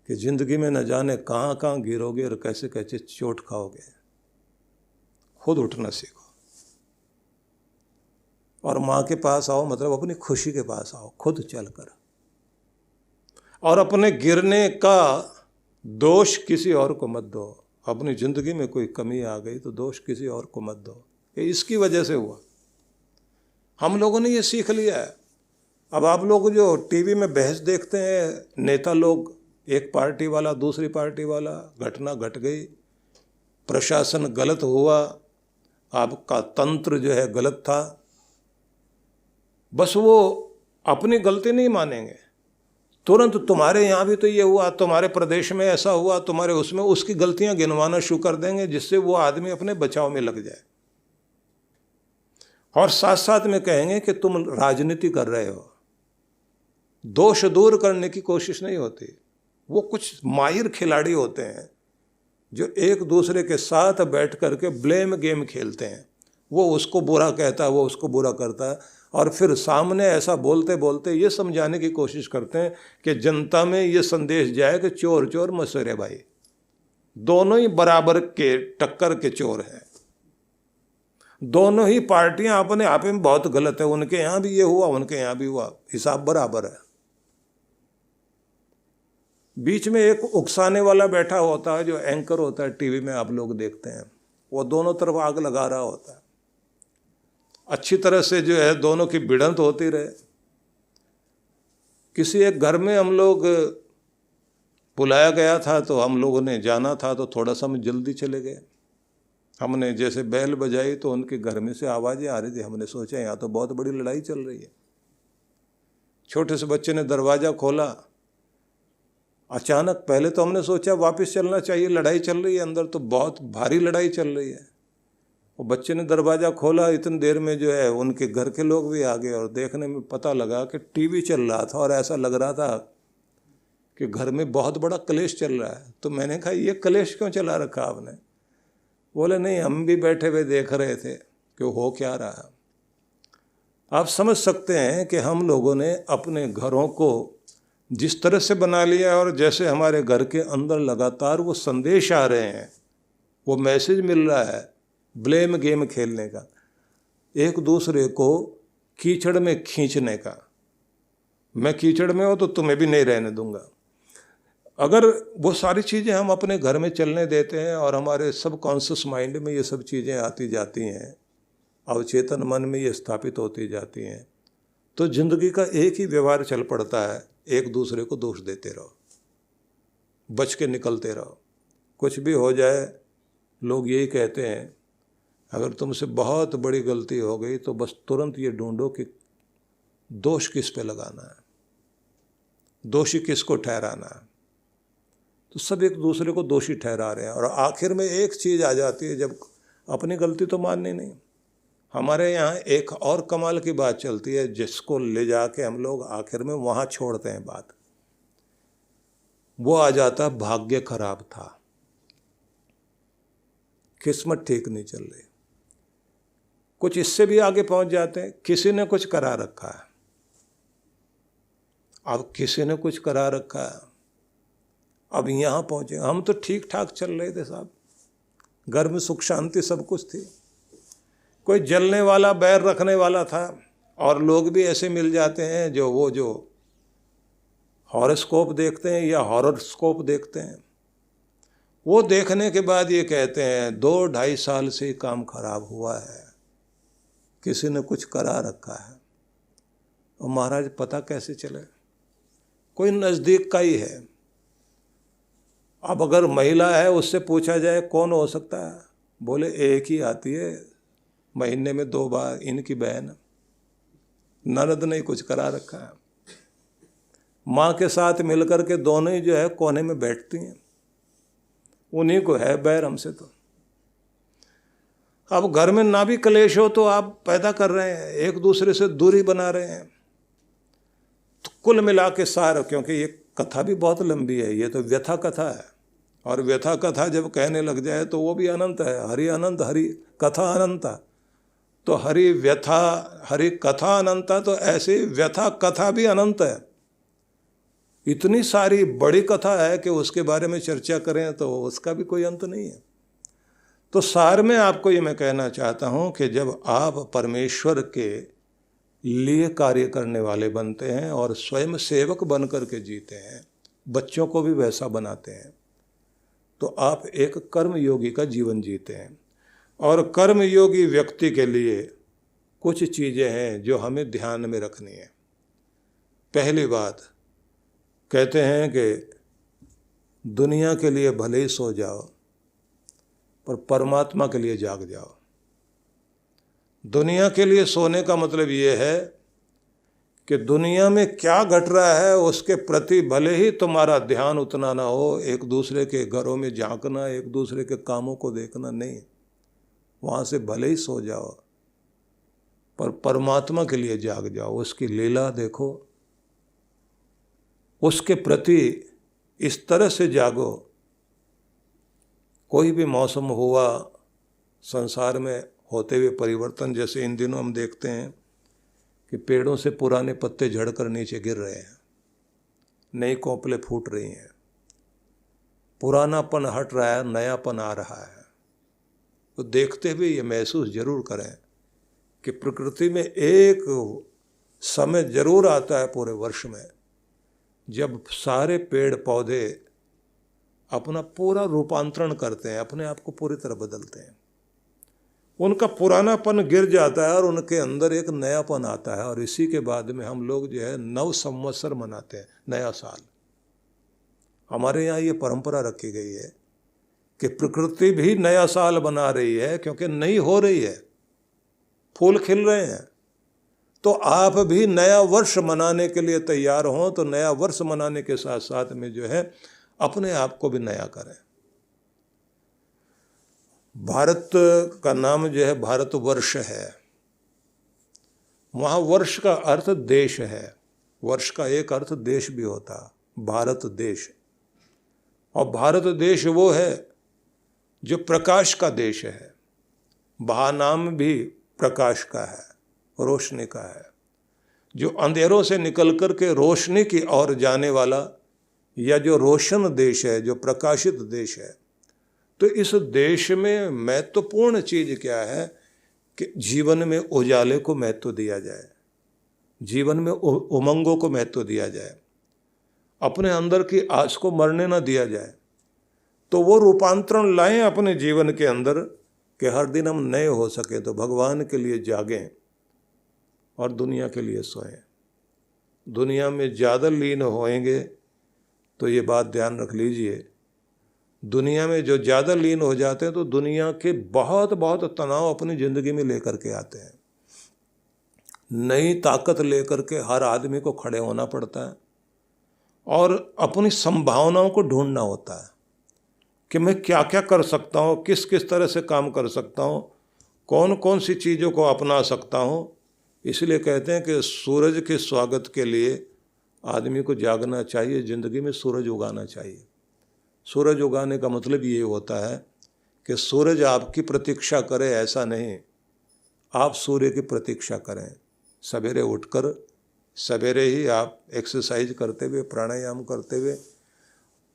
कि ज़िंदगी में न जाने कहाँ कहाँ गिरोगे और कैसे कैसे चोट खाओगे। खुद उठना सीखो और माँ के पास आओ, मतलब अपनी खुशी के पास आओ खुद चलकर, और अपने गिरने का दोष किसी और को मत दो। अपनी ज़िंदगी में कोई कमी आ गई तो दोष किसी और को मत दो, ये इसकी वजह से हुआ। हम लोगों ने ये सीख लिया है। अब आप लोग जो टीवी में बहस देखते हैं, नेता लोग, एक पार्टी वाला दूसरी पार्टी वाला, घटना घट गई, प्रशासन गलत हुआ, आपका तंत्र जो है गलत था, बस वो अपनी गलती नहीं मानेंगे। तुरंत तुम्हारे यहाँ भी तो ये हुआ, तुम्हारे प्रदेश में ऐसा हुआ, तुम्हारे उसमें, उसकी गलतियां गिनवाना शुरू कर देंगे, जिससे वो आदमी अपने बचाव में लग जाए। और साथ साथ में कहेंगे कि तुम राजनीति कर रहे हो। दोष दूर करने की कोशिश नहीं होती। वो कुछ माहिर खिलाड़ी होते हैं जो एक दूसरे के साथ बैठ करके ब्लेम गेम खेलते हैं। वो उसको बुरा कहता है, वो उसको बुरा करता है, और फिर सामने ऐसा बोलते बोलते ये समझाने की कोशिश करते हैं कि जनता में ये संदेश जाए कि चोर चोर मसूरे भाई, दोनों ही बराबर के टक्कर के चोर हैं। दोनों ही पार्टियां अपने आप में बहुत गलत है। उनके यहाँ भी ये हुआ, उनके यहाँ भी हुआ, हिसाब बराबर है। बीच में एक उकसाने वाला बैठा होता है, जो एंकर होता है टीवी में आप लोग देखते हैं, वो दोनों तरफ आग लगा रहा होता है। अच्छी तरह से जो है दोनों की भिड़ंत होती रहे। किसी एक घर में हम लोग बुलाया गया था, तो हम लोगों ने जाना था, तो थोड़ा सा हम जल्दी चले गए। हमने जैसे बैल बजाई तो उनके घर में से आवाज़ें आ रही थी। हमने सोचा यहाँ तो बहुत बड़ी लड़ाई चल रही है। छोटे से बच्चे ने दरवाज़ा खोला। अचानक पहले तो हमने सोचा वापस चलना चाहिए, लड़ाई चल रही है अंदर, तो बहुत भारी लड़ाई चल रही है। वो बच्चे ने दरवाज़ा खोला, इतनी देर में जो है उनके घर के लोग भी आ गए, और देखने में पता लगा कि टीवी चल रहा था, और ऐसा लग रहा था कि घर में बहुत बड़ा क्लेश चल रहा है। तो मैंने कहा ये क्लेश क्यों चला रखा आपने? बोले नहीं, हम भी बैठे हुए देख रहे थे कि हो क्या रहा है। आप समझ सकते हैं कि हम लोगों ने अपने घरों को जिस तरह से बना लिया है, और जैसे हमारे घर के अंदर लगातार वो संदेश आ रहे हैं, वो मैसेज मिल रहा है ब्लेम गेम खेलने का, एक दूसरे को कीचड़ में खींचने का। मैं कीचड़ में हूँ तो तुम्हें भी नहीं रहने दूंगा। अगर वो सारी चीज़ें हम अपने घर में चलने देते हैं और हमारे सबकॉन्शियस माइंड में ये सब चीज़ें आती जाती हैं, अवचेतन मन में ये स्थापित होती जाती हैं, तो ज़िंदगी का एक ही व्यवहार चल पड़ता है, एक दूसरे को दोष देते रहो, बच के निकलते रहो। कुछ भी हो जाए, लोग यही कहते हैं अगर तुमसे बहुत बड़ी गलती हो गई तो बस तुरंत ये ढूंढो कि दोष किस पे लगाना है, दोषी किसको ठहराना है। तो सब एक दूसरे को दोषी ठहरा रहे हैं, और आखिर में एक चीज़ आ जाती है, जब अपनी गलती तो माननी नहीं। हमारे यहाँ एक और कमाल की बात चलती है, जिसको ले जाके हम लोग आखिर में वहाँ छोड़ते हैं बात। वो आ जाता भाग्य खराब था, किस्मत ठीक नहीं चल रही। कुछ इससे भी आगे पहुँच जाते हैं, किसी ने कुछ करा रखा है। अब किसी ने कुछ करा रखा है, अब यहाँ पहुँचे। हम तो ठीक ठाक चल रहे थे साहब, घर में सुख शांति सब कुछ थी। कोई जलने वाला बैर रखने वाला था, और लोग भी ऐसे मिल जाते हैं जो हॉरोस्कोप देखते हैं या हॉरोस्कोप देखते हैं। वो देखने के बाद ये कहते हैं 2-2.5 साल से काम खराब हुआ है, किसी ने कुछ करा रखा है। और महाराज पता कैसे चले? कोई नज़दीक का ही है। अब अगर महिला है, उससे पूछा जाए कौन हो सकता है, बोले एक ही आती है महीने में 2 बार, इनकी बहन ननद ने कुछ करा रखा है। माँ के साथ मिलकर के दोनों ही जो है कोने में बैठती हैं, उन्हीं को है बैर हमसे। तो अब घर में ना भी कलेश हो तो आप पैदा कर रहे हैं, एक दूसरे से दूरी बना रहे हैं। तो कुल मिला के सार, क्योंकि ये कथा भी बहुत लंबी है, ये तो व्यथा कथा है, और व्यथा कथा जब कहने लग जाए तो वो भी अनंत है। हरि अनंत, हरि कथा अनंता। तो हरि व्यथा, हरि कथा अनंता, तो ऐसे व्यथा कथा भी अनंत है। इतनी सारी बड़ी कथा है कि उसके बारे में चर्चा करें तो उसका भी कोई अंत नहीं है। तो सार में आपको ये मैं कहना चाहता हूँ कि जब आप परमेश्वर के लिए कार्य करने वाले बनते हैं और स्वयं सेवक बन करके जीते हैं, बच्चों को भी वैसा बनाते हैं, तो आप एक कर्मयोगी का जीवन जीते हैं। और कर्मयोगी व्यक्ति के लिए कुछ चीज़ें हैं जो हमें ध्यान में रखनी है। पहली बात, कहते हैं कि दुनिया के लिए भले ही सो जाओ पर परमात्मा के लिए जाग जाओ। दुनिया के लिए सोने का मतलब ये है कि दुनिया में क्या घट रहा है उसके प्रति भले ही तुम्हारा ध्यान उतना ना हो, एक दूसरे के घरों में झांकना, एक दूसरे के कामों को देखना नहीं, वहाँ से भले ही सो जाओ पर परमात्मा के लिए जाग जाओ, उसकी लीला देखो, उसके प्रति इस तरह से जागो। कोई भी मौसम हुआ, संसार में होते हुए परिवर्तन, जैसे इन दिनों हम देखते हैं कि पेड़ों से पुराने पत्ते झड़कर नीचे गिर रहे हैं, नई कोपलें फूट रही हैं, पुरानापन हट रहा है, नयापन आ रहा है। तो देखते हुए ये महसूस जरूर करें कि प्रकृति में एक समय जरूर आता है पूरे वर्ष में जब सारे पेड़ पौधे अपना पूरा रूपांतरण करते हैं, अपने आप को पूरी तरह बदलते हैं, उनका पुरानापन गिर जाता है और उनके अंदर एक नयापन आता है। और इसी के बाद में हम लोग जो है नव संवत्सर मनाते हैं, नया साल। हमारे यहाँ ये परंपरा रखी गई है कि प्रकृति भी नया साल बना रही है, क्योंकि नई हो रही है, फूल खिल रहे हैं। तो आप भी नया वर्ष मनाने के लिए तैयार हों, तो नया वर्ष मनाने के साथ साथ में जो है अपने आप को भी नया करें। भारत का नाम जो है भारतवर्ष है, वहाँ वर्ष का अर्थ देश है। वर्ष का एक अर्थ देश भी होता, भारत देश। और भारत देश वो है जो प्रकाश का देश है। नाम भी प्रकाश का है, रोशनी का है, जो अंधेरों से निकल कर के रोशनी की ओर जाने वाला, या जो रोशन देश है, जो प्रकाशित देश है। तो इस देश में महत्वपूर्ण चीज़ क्या है कि जीवन में उजाले को महत्व दिया जाए, जीवन में उमंगों को महत्व दिया जाए, अपने अंदर की आस को मरने ना दिया जाए। तो वो रूपांतरण लाएं अपने जीवन के अंदर कि हर दिन हम नए हो सके। तो भगवान के लिए जागें और दुनिया के लिए सोएं। दुनिया में ज़्यादा लीन होएंगे तो ये बात ध्यान रख लीजिए, दुनिया में जो ज़्यादा लीन हो जाते हैं तो दुनिया के बहुत बहुत तनाव अपनी ज़िंदगी में लेकर के आते हैं। नई ताकत लेकर के हर आदमी को खड़े होना पड़ता है और अपनी संभावनाओं को ढूंढना होता है कि मैं क्या क्या कर सकता हूँ, किस किस तरह से काम कर सकता हूँ, कौन कौन सी चीज़ों को अपना सकता हूँ। इसलिए कहते हैं कि सूरज के स्वागत के लिए आदमी को जागना चाहिए, ज़िंदगी में सूरज उगाना चाहिए। सूरज उगाने का मतलब ये होता है कि सूरज आपकी प्रतीक्षा करे, ऐसा नहीं, आप सूर्य की प्रतीक्षा करें। सवेरे उठकर सवेरे ही आप एक्सरसाइज करते हुए, प्राणायाम करते हुए,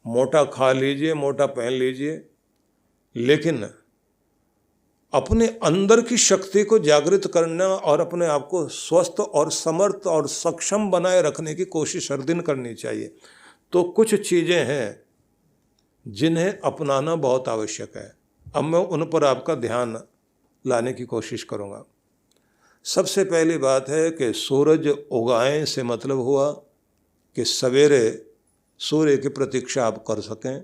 मोटा खा लीजिए, मोटा पहन लीजिए, लेकिन अपने अंदर की शक्ति को जागृत करना और अपने आप को स्वस्थ और समर्थ और सक्षम बनाए रखने की कोशिश हर दिन करनी चाहिए। तो कुछ चीज़ें हैं जिन्हें अपनाना बहुत आवश्यक है। अब मैं उन पर आपका ध्यान लाने की कोशिश करूँगा। सबसे पहली बात है कि सूरज उगाएं से मतलब हुआ कि सवेरे सूर्य की प्रतीक्षा आप कर सकें।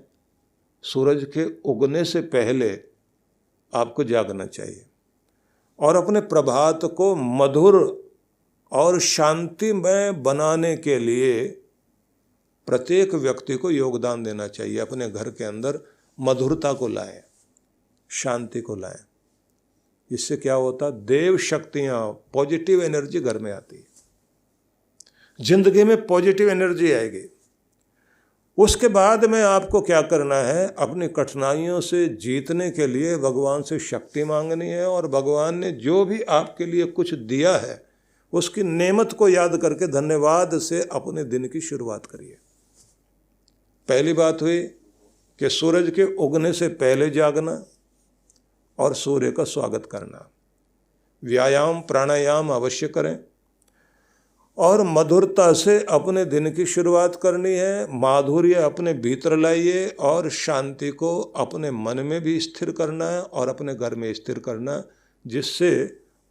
सूरज के उगने से पहले आपको जागना चाहिए और अपने प्रभात को मधुर और शांतिमय बनाने के लिए प्रत्येक व्यक्ति को योगदान देना चाहिए। अपने घर के अंदर मधुरता को लाएं, शांति को लाएं। इससे क्या होता, देव शक्तियाँ, पॉजिटिव एनर्जी घर में आती है, जिंदगी में पॉजिटिव एनर्जी आएगी। उसके बाद में आपको क्या करना है, अपनी कठिनाइयों से जीतने के लिए भगवान से शक्ति मांगनी है और भगवान ने जो भी आपके लिए कुछ दिया है उसकी नेमत को याद करके धन्यवाद से अपने दिन की शुरुआत करिए। पहली बात हुई कि सूरज के उगने से पहले जागना और सूर्य का स्वागत करना। व्यायाम प्राणायाम अवश्य करें और मधुरता से अपने दिन की शुरुआत करनी है। माधुर्य अपने भीतर लाइए और शांति को अपने मन में भी स्थिर करना है और अपने घर में स्थिर करना, जिससे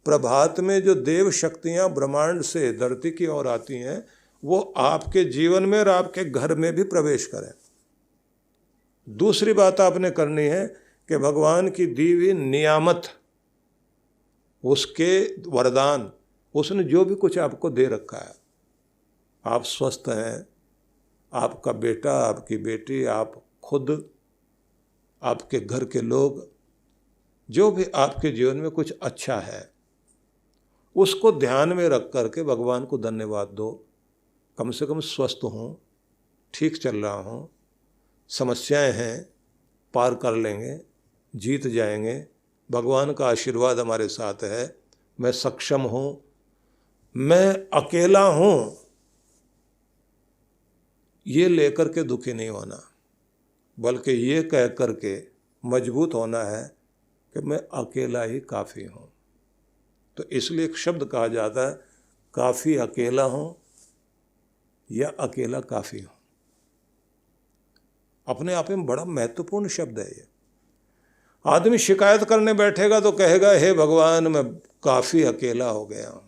प्रभात में जो देव शक्तियाँ ब्रह्मांड से धरती की ओर आती हैं वो आपके जीवन में और आपके घर में भी प्रवेश करें। दूसरी बात आपने करनी है कि भगवान की दी हुई नियामत, उसके वरदान, उसने जो भी कुछ आपको दे रखा है, आप स्वस्थ हैं, आपका बेटा, आपकी बेटी, आप खुद, आपके घर के लोग, जो भी आपके जीवन में कुछ अच्छा है उसको ध्यान में रख करके भगवान को धन्यवाद दो। कम से कम स्वस्थ हूँ, ठीक चल रहा हूँ, समस्याएं हैं, पार कर लेंगे, जीत जाएंगे, भगवान का आशीर्वाद हमारे साथ है, मैं सक्षम हूँ, मैं अकेला हूँ, ये लेकर के दुखी नहीं होना, बल्कि ये कह करके मजबूत होना है कि मैं अकेला ही काफ़ी हूँ। तो इसलिए एक शब्द कहा जाता है, काफ़ी अकेला हूँ या अकेला काफ़ी हूँ। अपने आप में बड़ा महत्वपूर्ण शब्द है ये। आदमी शिकायत करने बैठेगा तो कहेगा, हे भगवान मैं काफ़ी अकेला हो गया हूँ,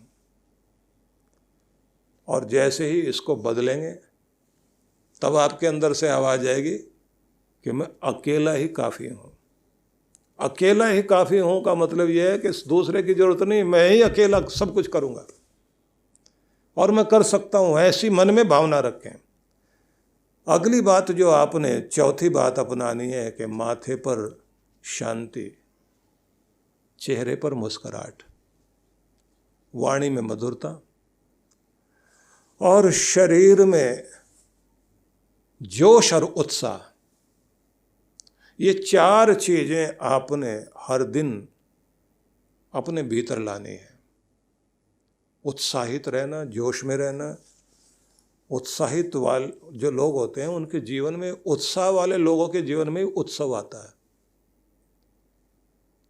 और जैसे ही इसको बदलेंगे तब आपके अंदर से आवाज़ आएगी कि मैं अकेला ही काफ़ी हूँ। अकेला ही काफ़ी हूँ का मतलब यह है कि दूसरे की ज़रूरत नहीं, मैं ही अकेला सब कुछ करूँगा और मैं कर सकता हूँ, ऐसी मन में भावना रखें। अगली बात जो आपने चौथी बात अपनानी है कि माथे पर शांति, चेहरे पर मुस्कुराहट, वाणी में मधुरता और शरीर में जोश और उत्साह, ये चार चीज़ें आपने हर दिन अपने भीतर लानी है। उत्साहित रहना, जोश में रहना। उत्साहित वाले जो लोग होते हैं उनके जीवन में, उत्साह वाले लोगों के जीवन में उत्सव आता है।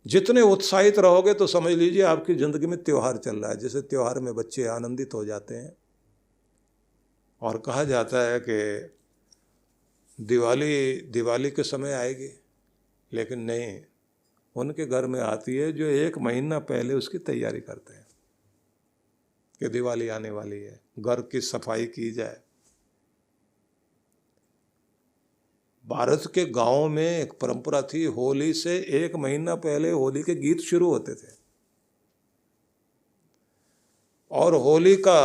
जितने उत्साहित रहोगे तो समझ लीजिए आपकी ज़िंदगी में त्यौहार चल रहा है। जैसे त्यौहार में बच्चे आनंदित हो जाते हैं और कहा जाता है कि दिवाली के समय आएगी, लेकिन नहीं, उनके घर में आती है जो 1 महीना पहले उसकी तैयारी करते हैं कि दिवाली आने वाली है, घर की सफाई की जाए। भारत के गांवों में एक परंपरा थी, होली से 1 महीना पहले होली के गीत शुरू होते थे और होली का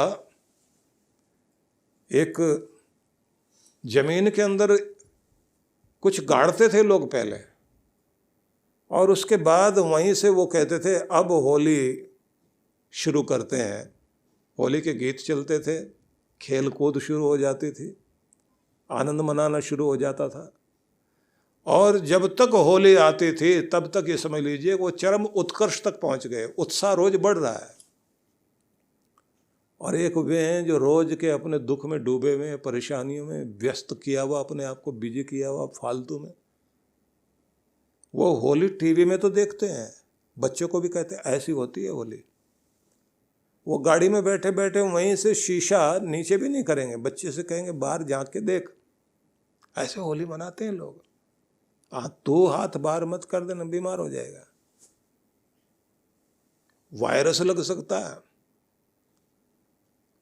एक जमीन के अंदर कुछ गाड़ते थे लोग पहले, और उसके बाद वहीं से वो कहते थे अब होली शुरू करते हैं। होली के गीत चलते थे, खेल कूद शुरू हो जाती थी, आनंद मनाना शुरू हो जाता था, और जब तक होली आती थी तब तक ये समझ लीजिए वो चरम उत्कर्ष तक पहुंच गए। उत्साह रोज बढ़ रहा है। और एक वे हैं जो रोज के अपने दुख में डूबे हुए हैं, परेशानियों में व्यस्त किया हुआ, अपने आप को बिजी किया हुआ फालतू में। वो होली टीवी में तो देखते हैं, बच्चों को भी कहते हैं ऐसी होती है होली। वो गाड़ी में बैठे बैठे वहीं से शीशा नीचे भी नहीं करेंगे, बच्चे से कहेंगे बाहर झांक के देख, ऐसे होली मनाते हैं लोग। तू हाथ बाहर मत कर देना, बीमार हो जाएगा, वायरस लग सकता है,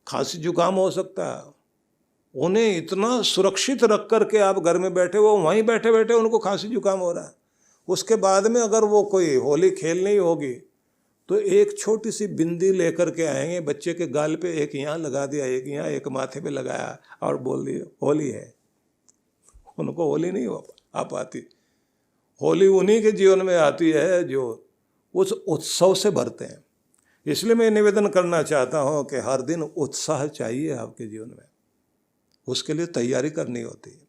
खांसी जुकाम हो सकता है। उन्हें इतना सुरक्षित रख करके आप घर में बैठे, वो वहीं बैठे बैठे उनको खांसी जुकाम हो रहा है। उसके बाद में अगर वो कोई होली खेलनी ही होगी तो एक छोटी सी बिंदी लेकर के आएंगे, बच्चे के गाल पे एक यहाँ लगा दिया, एक यहाँ, एक माथे पे लगाया और बोल दिया होली है। उनको होली नहीं आ पाती। होली उन्हीं के जीवन में आती है जो उस उत्सव से भरते हैं। इसलिए मैं निवेदन करना चाहता हूँ कि हर दिन उत्साह चाहिए आपके जीवन में, उसके लिए तैयारी करनी होती है।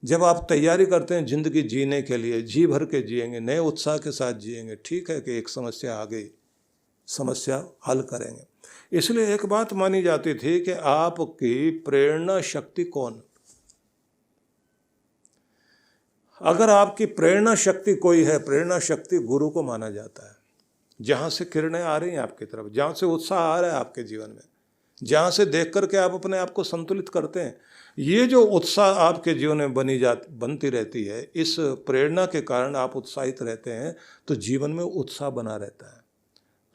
जब आप तैयारी करते हैं जिंदगी जीने के लिए, जी भर के जिएंगे, नए उत्साह के साथ जिएंगे। ठीक है कि एक समस्या आ गई, समस्या हल करेंगे। इसलिए एक बात मानी जाती थी कि आपकी प्रेरणा शक्ति कौन, अगर आपकी प्रेरणा शक्ति कोई है, प्रेरणा शक्ति गुरु को माना जाता है। जहाँ से किरणें आ रही हैं आपकी तरफ, जहाँ से उत्साह आ रहा है आपके जीवन में, जहाँ से देख करके आप अपने आप को संतुलित करते हैं, ये जो उत्साह आपके जीवन में बनती रहती है, इस प्रेरणा के कारण आप उत्साहित रहते हैं, तो जीवन में उत्साह बना रहता है।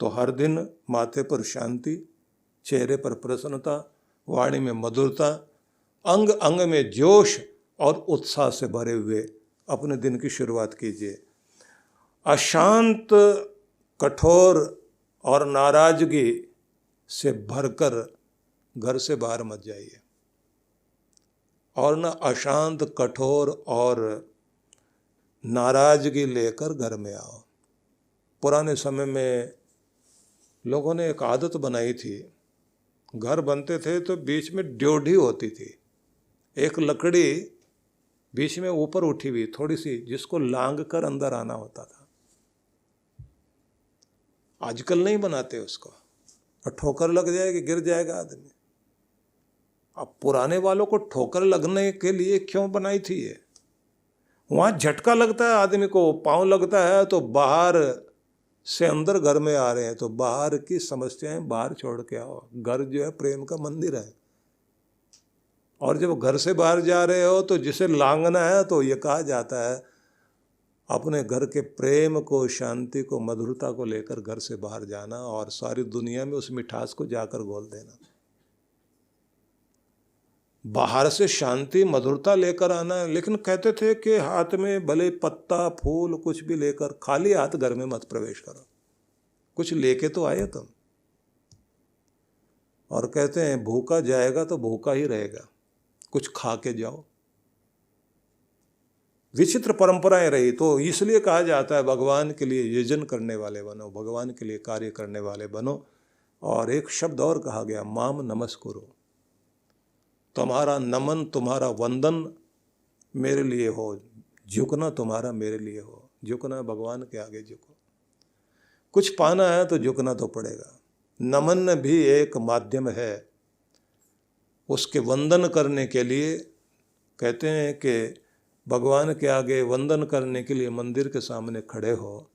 तो हर दिन माथे पर शांति, चेहरे पर प्रसन्नता, वाणी में मधुरता, अंग अंग में जोश और उत्साह से भरे हुए अपने दिन की शुरुआत कीजिए। अशांत, कठोर और नाराजगी से भरकर घर से बाहर मत जाइए, और न अशांत, कठोर और नाराजगी लेकर घर में आओ। पुराने समय में लोगों ने एक आदत बनाई थी, घर बनते थे तो बीच में ड्योढ़ी होती थी, एक लकड़ी बीच में ऊपर उठी हुई थोड़ी सी, जिसको लांग कर अंदर आना होता था। आजकल नहीं बनाते उसको, और ठोकर लग जाएगी, गिर जाएगा आदमी। अब पुराने वालों को ठोकर लगने के लिए क्यों बनाई थी ये? वहाँ झटका लगता है आदमी को, पाँव लगता है तो बाहर से अंदर घर में आ रहे हैं, तो बाहर की समस्याएं बाहर छोड़ के आओ। घर जो है प्रेम का मंदिर है, और जब घर से बाहर जा रहे हो तो जिसे लांघना है, तो ये कहा जाता है अपने घर के प्रेम को, शांति को, मधुरता को लेकर घर से बाहर जाना, और सारी दुनिया में उस मिठास को जाकर घोल देना। बाहर से शांति, मधुरता लेकर आना है। लेकिन कहते थे कि हाथ में भले पत्ता, फूल कुछ भी लेकर, खाली हाथ घर में मत प्रवेश करो, कुछ लेके तो आए तुम। और कहते हैं भूखा जाएगा तो भूखा ही रहेगा, कुछ खा के जाओ। विचित्र परंपराएं रही, तो इसलिए कहा जाता है भगवान के लिए यजन करने वाले बनो, भगवान के लिए कार्य करने वाले बनो। और एक शब्द और कहा गया, माम नमस्कुरु। तुम्हारा नमन, तुम्हारा वंदन मेरे लिए हो, झुकना तुम्हारा मेरे लिए हो। झुकना भगवान के आगे झुको, कुछ पाना है तो झुकना तो पड़ेगा। नमन भी एक माध्यम है उसके वंदन करने के लिए। कहते हैं कि भगवान के आगे वंदन करने के लिए मंदिर के सामने खड़े हो,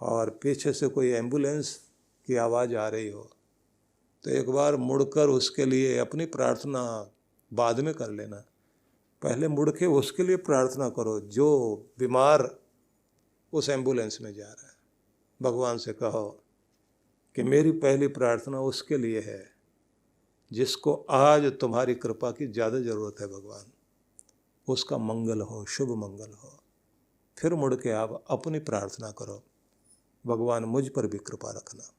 और पीछे से कोई एम्बुलेंस की आवाज़ आ रही हो, तो एक बार मुड़कर उसके लिए अपनी प्रार्थना बाद में कर लेना, पहले मुड़ के उसके लिए प्रार्थना करो जो बीमार उस एम्बुलेंस में जा रहा है। भगवान से कहो कि मेरी पहली प्रार्थना उसके लिए है जिसको आज तुम्हारी कृपा की ज़्यादा ज़रूरत है। भगवान, उसका मंगल हो, शुभ मंगल हो। फिर मुड़ के आप अपनी प्रार्थना करो, भगवान मुझ पर भी कृपा रखना।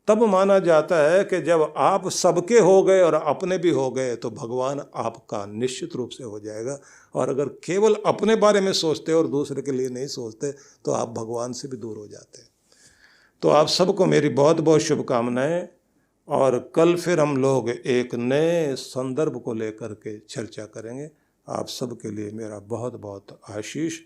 तब माना जाता है कि जब आप सबके हो गए और अपने भी हो गए, तो भगवान आपका निश्चित रूप से हो जाएगा। और अगर केवल अपने बारे में सोचते और दूसरे के लिए नहीं सोचते, तो आप भगवान से भी दूर हो जाते। तो आप सबको मेरी बहुत बहुत शुभकामनाएं, और कल फिर हम लोग एक नए संदर्भ को लेकर के चर्चा करेंगे। आप सबके लिए मेरा बहुत बहुत आशीष।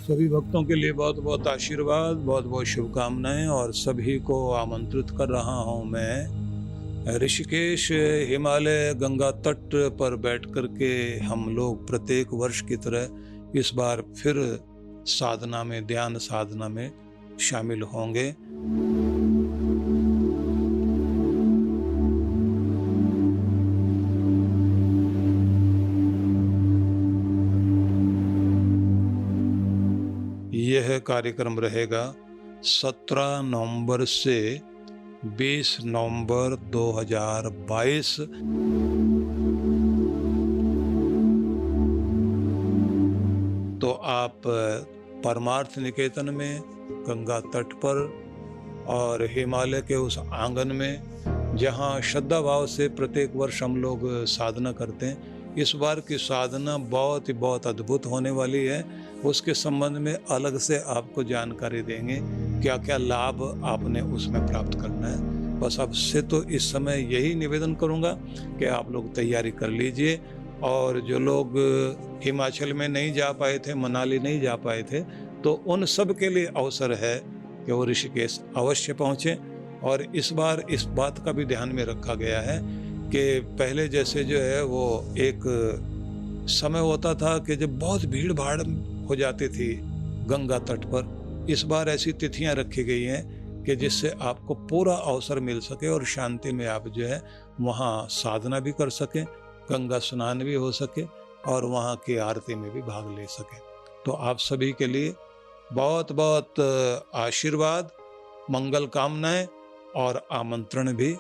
सभी भक्तों के लिए बहुत बहुत आशीर्वाद, बहुत बहुत शुभकामनाएं, और सभी को आमंत्रित कर रहा हूं मैं ऋषिकेश हिमालय गंगा तट पर बैठ कर के हम लोग प्रत्येक वर्ष की तरह इस बार फिर साधना में, ध्यान साधना में शामिल होंगे। यह कार्यक्रम रहेगा 17 नवंबर से 20 नवंबर 2022। तो आप परमार्थ निकेतन में, गंगा तट पर और हिमालय के उस आंगन में जहाँ श्रद्धा भाव से प्रत्येक वर्ष हम लोग साधना करते हैं। इस बार की साधना बहुत ही बहुत अद्भुत होने वाली है। उसके संबंध में अलग से आपको जानकारी देंगे, क्या क्या लाभ आपने उसमें प्राप्त करना है। बस अब से तो इस समय यही निवेदन करूंगा कि आप लोग तैयारी कर लीजिए। और जो लोग हिमाचल में नहीं जा पाए थे, मनाली नहीं जा पाए थे, तो उन सब के लिए अवसर है कि वो ऋषिकेश अवश्य पहुँचें। और इस बार इस बात का भी ध्यान में रखा गया है कि पहले जैसे जो है वो एक समय होता था कि जब बहुत भीड़ भाड़ हो जाती थी गंगा तट पर, इस बार ऐसी तिथियां रखी गई हैं कि जिससे आपको पूरा अवसर मिल सके और शांति में आप जो है वहाँ साधना भी कर सकें, गंगा स्नान भी हो सके और वहाँ की आरती में भी भाग ले सकें। तो आप सभी के लिए बहुत बहुत आशीर्वाद, मंगल कामनाएं और आमंत्रण भी